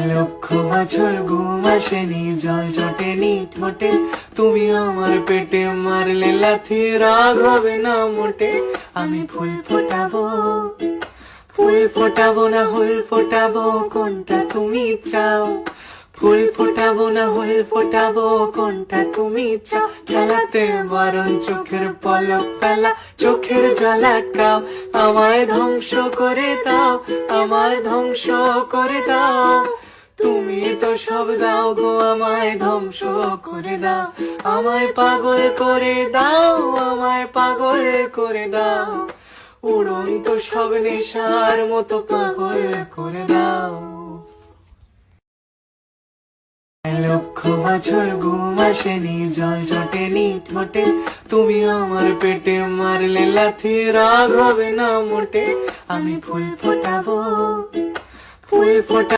লক্ষ বছর ঘুম আসেনি, জল জটেনি ঠোঁটে, তুমি আমার পেটে মারলে লাথি, রাগ হবে না মোটে। আমি ফুল ফোটাবো, ফুল ফোটাবো না হুল ফোটাবো, কোনটা তুমি চাও? ফুল ফোটাবো না হুল ফোটাবো, কোনটা তুমি চাও? খেলাতে বারণ, চোখের পলক ফেলা, চোখের জল আটকাও। আমায় ধ্বংস করে দাও, আমায় ধ্বংস করে দাও। তুমি তো সব দাও গো, আমায় ধ্বংস করে দাও। আমায় পাগল করে দাও, আমায় পাগল করে দাও। উড়ন্ত সব নেশার মতো পাগল করে দাও। লক্ষ বছর ঘুম আসেনি, জল জটেনি ঠোঁটে, তুমি আমার পেটে মারলে লাথি, রাগ হবে না মোটে। আমি ফুল ফোটাবো, ফুল ফোটা